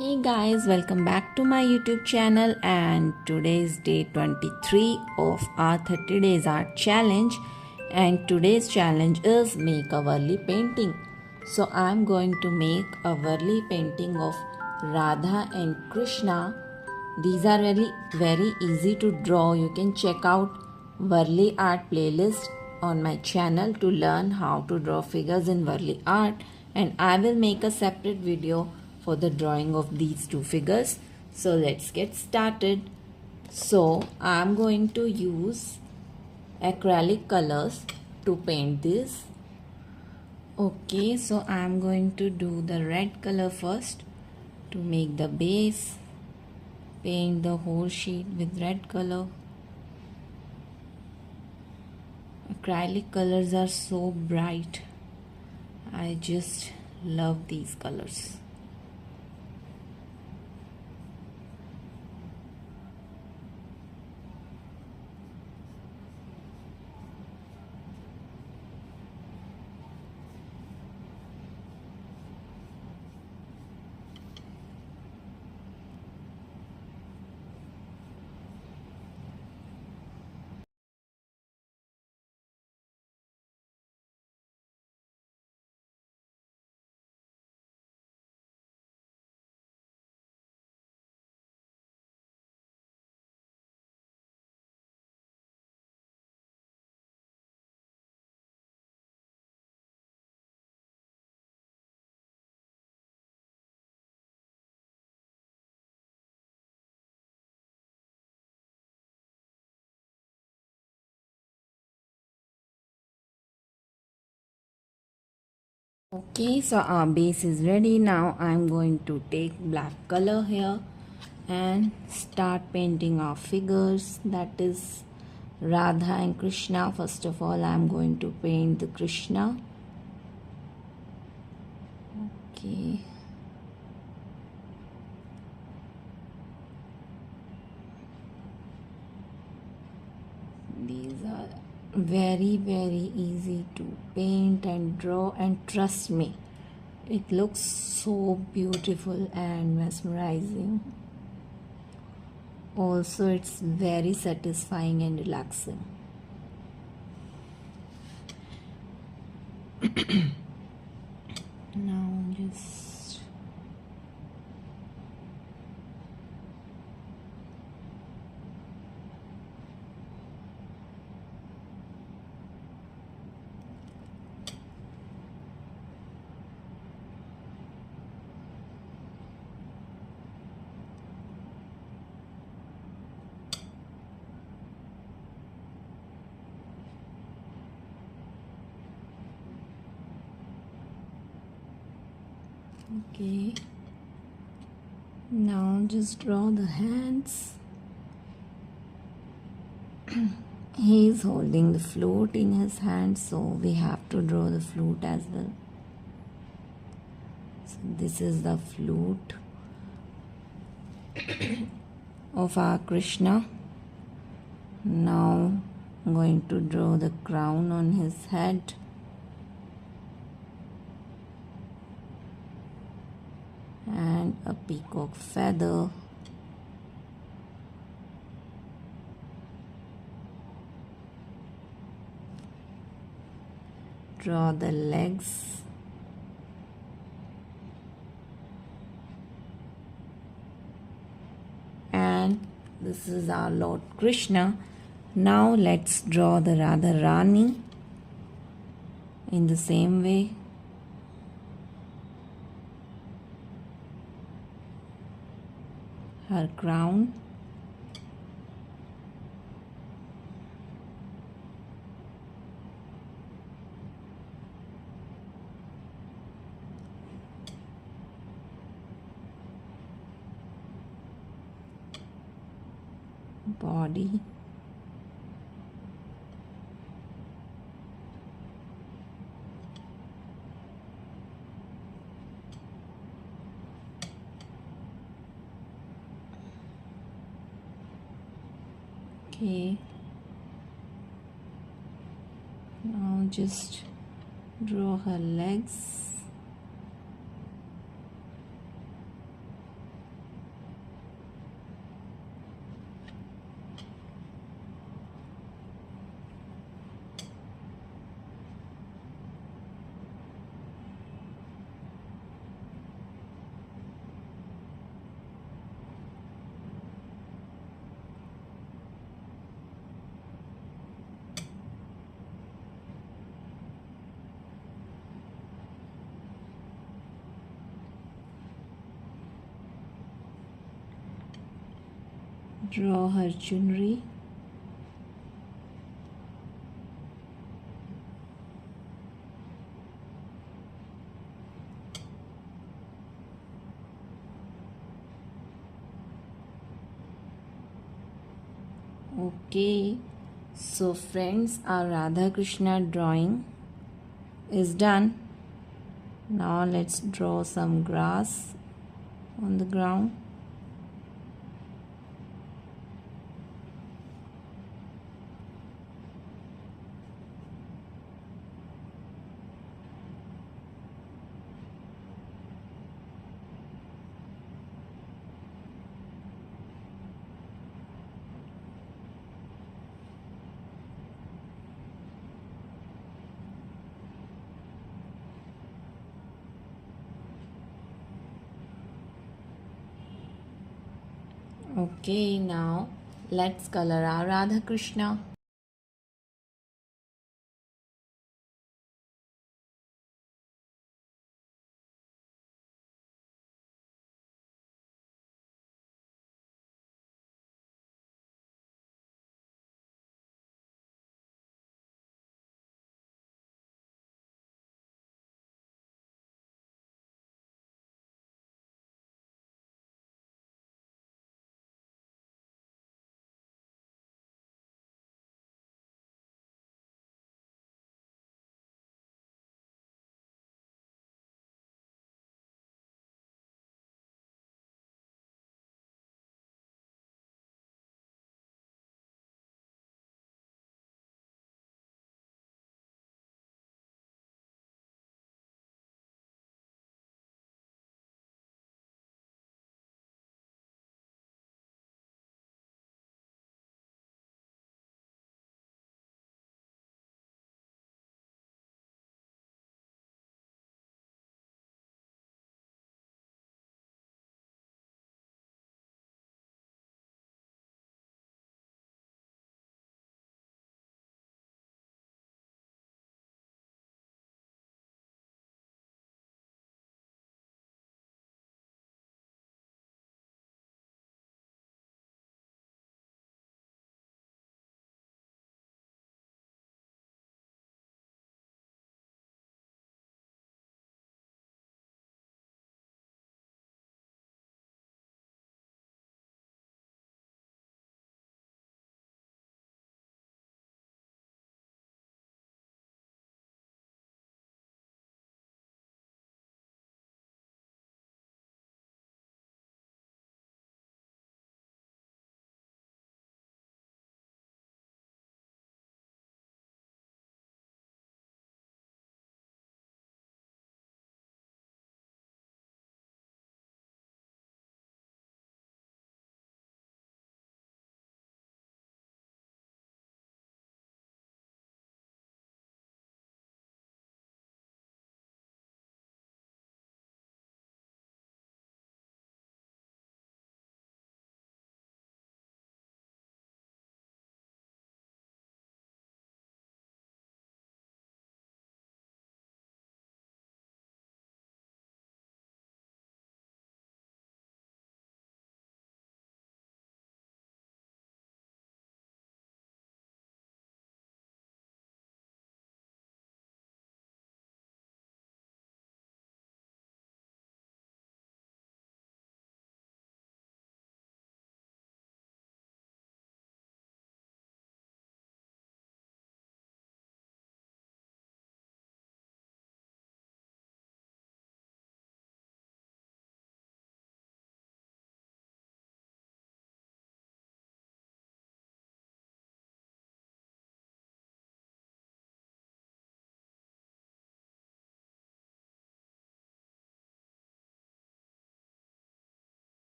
Hey guys, welcome back to my YouTube channel, and today is day 23 of our 30 days art challenge, and today's challenge is make a warli painting. So I'm going to make a warli painting of Radha and Krishna. These are very easy to draw. You can check out warli art playlist on my channel to learn how to draw figures in warli art, and I will make a separate video for the drawing of these two figures. So let's get started. So I'm going to use acrylic colors to paint this. Okay, so I'm going to do the red color first to make the base. Paint the whole sheet with red color. Acrylic colors are so bright. I just love these colors. Okay, so our base is ready. Now I'm going to take black color here and start painting our figures, that is Radha and Krishna. First of all, I'm going to paint the Krishna. Okay. These are very easy to paint and draw, and trust me, it looks so beautiful and mesmerizing. Also, it's very satisfying and relaxing. Now just okay. Now just draw the hands. He is holding the flute in his hand, so we have to draw the flute as well. So this is the flute of our Krishna. Now I'm going to draw the crown on his head. And a peacock feather. Draw the legs. And this is our Lord Krishna. Now let's draw the Radha Rani in the same way. Her crown. Body. Okay. Now just draw her legs. Draw her jewelry. Okay, so friends, our Radha Krishna drawing is done. Now let's draw some grass on the ground. Okay, now let's color our Radha Krishna.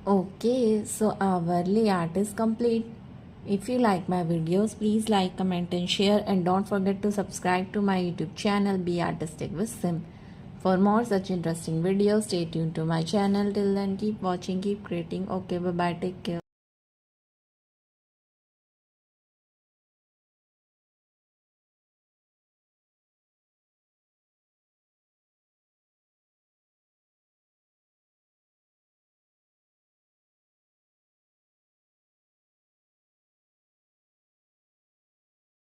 Okay, so our warli art is complete. If you like my videos, please like, comment and share, and don't forget to subscribe to my YouTube channel Be Artistic with Sim. For more such interesting videos, stay tuned to my channel. Till then, keep watching, keep creating. Okay, bye bye, take care.